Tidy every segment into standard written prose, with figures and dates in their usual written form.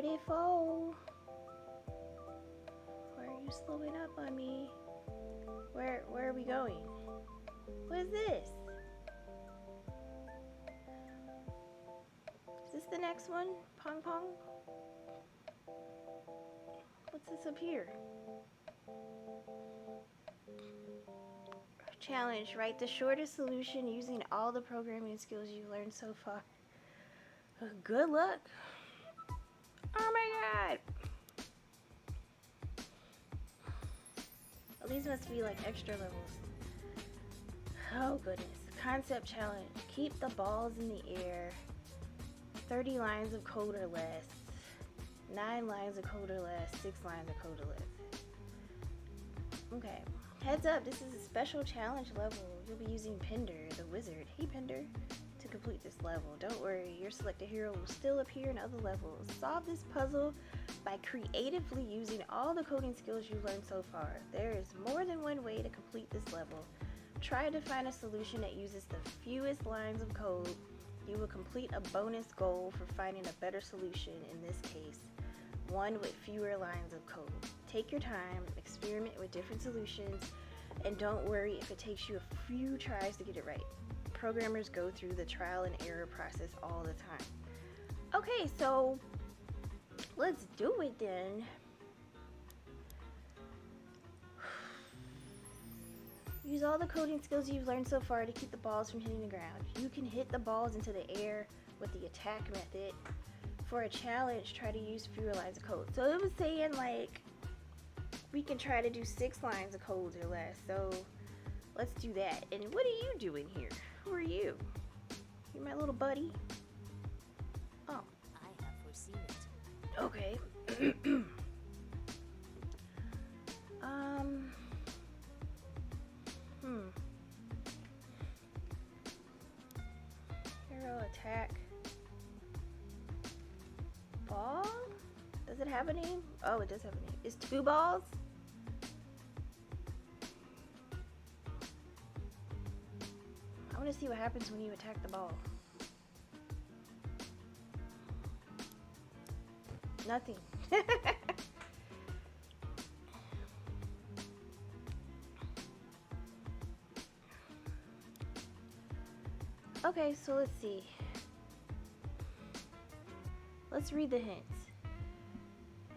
44. Why are you slowing up on me? Where are we going? What is this? Is this the next one? Pong Pong? What's this up here? Challenge, write the shortest solution using all the programming skills you've learned so far. Good luck. Oh my god. Oh, these must be like extra levels. Oh goodness. Concept challenge. Keep the balls in the air. 30 lines of code or less. 9 lines of code or less. 6 lines of code or less. Okay. Heads up, this is a special challenge level. You'll be using Pender, the wizard. Hey Pender. To complete this level. Don't worry, your selected hero will still appear in other levels. Solve this puzzle by creatively using all the coding skills you've learned so far. There is more than one way to complete this level. Try to find a solution that uses the fewest lines of code. You will complete a bonus goal for finding a better solution, in this case, one with fewer lines of code. Take your time, experiment with different solutions, and don't worry if it takes you a few tries to get it right. Programmers go through the trial and error process all the time. Okay, so let's do it then. Use all the coding skills you've learned so far to keep the balls from hitting the ground. You can hit the balls into the air with the attack method. For a challenge, try to use fewer lines of code. So it was saying like we can try to do 6 lines of code or less. So let's do that. And what are you doing here? Who are you? You're my little buddy. Oh. I have foreseen it. Okay. Hero attack. Ball? Does it have a name? Oh, it does have a name. It's 2 balls? I want to see what happens when you attack the ball. Nothing. Okay, so let's see. Let's read the hints.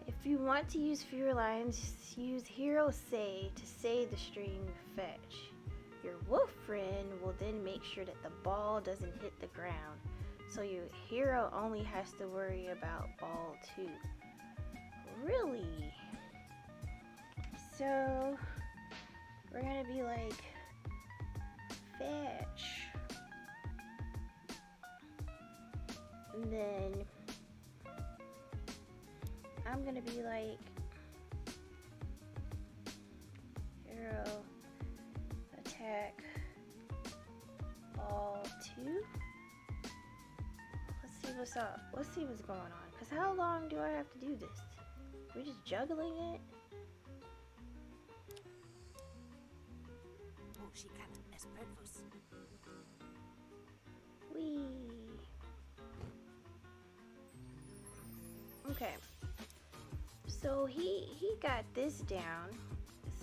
If you want to use fewer lines, use hero say to say the string fetch. Your wolf friend will then make sure that the ball doesn't hit the ground. So your hero only has to worry about ball 2. Really? So we're gonna be like fetch. And then I'm gonna be like hero attack ball 2. Let's see what's up. Let's see what's going on. Cause how long do I have to do this? We're just juggling it. Oh, she can as breakfast. Wee. Okay. So he got this down.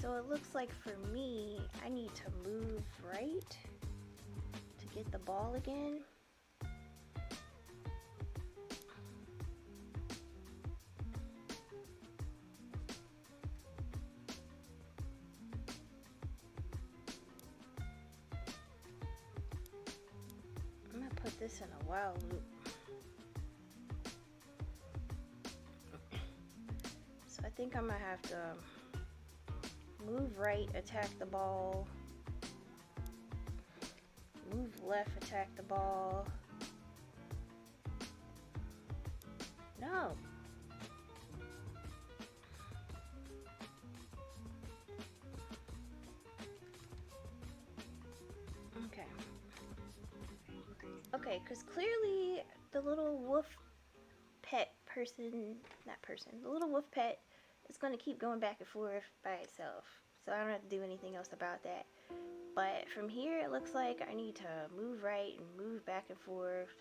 So it looks like for me, I need to move right to get the ball again. I'm gonna put this in a while loop. So I think I'm gonna have to move right, attack the ball. Move left, attack the ball. No. Okay. Okay, because clearly the little wolf pet person, not person, the little wolf pet is going to keep going back and forth by itself. So I don't have to do anything else about that. But from here, it looks like I need to move right and move back and forth.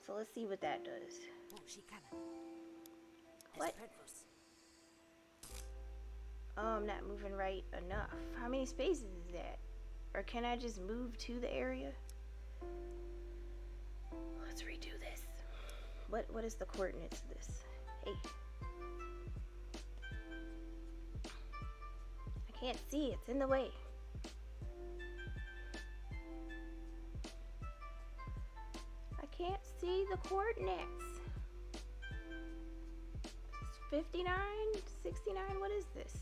So let's see what that does. Oh, she can. What? Oh, I'm not moving right enough. How many spaces is that? Or can I just move to the area? Let's redo this. What is the coordinates of this? Hey. I can't see, it's in the way. I can't see the coordinates. 59, 69, what is this?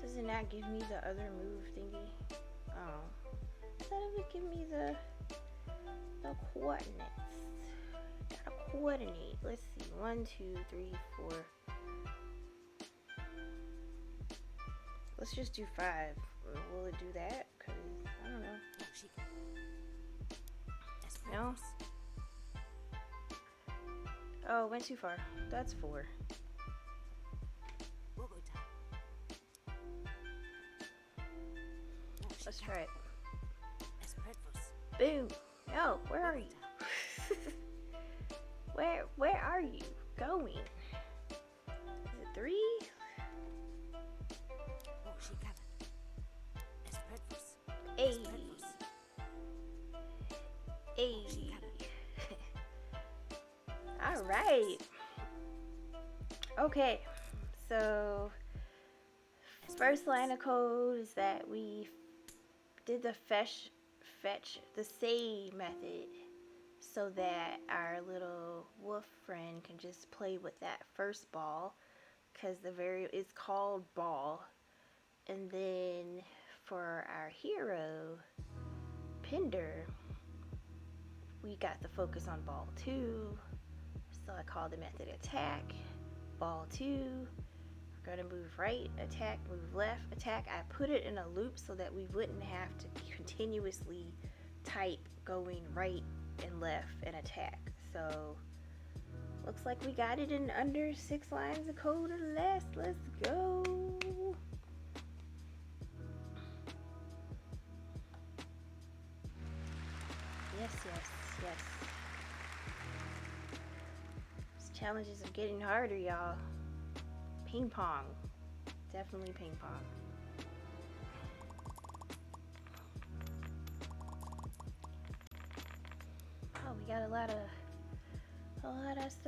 Does it not give me the other move thingy? Oh. I thought it would give me the coordinates. Gotta coordinate. Let's see. 1, 2, 3, 4. Let's just do 5. Will it do that? Cause I don't know. No? Oh, went too far. That's 4. Let's try it. Boom. No, where are you? Where are you going? Is it 3? Hey. Hey. All right. Okay. So first line of code is that we did the fetch the say method so that our little wolf friend can just play with that first ball because the variable is called ball. And then for our hero Pinder, we got the focus on ball 2, so I called the method attack. Ball 2, we're gonna move right, attack, move left, attack. I put it in a loop so that we wouldn't have to continuously type going right and left and attack. So looks like we got it in under 6 lines of code or less. Let's go. Yes, yes, yes. These challenges are getting harder, y'all. Ping pong. Definitely ping pong. Oh, we got a lot of stuff.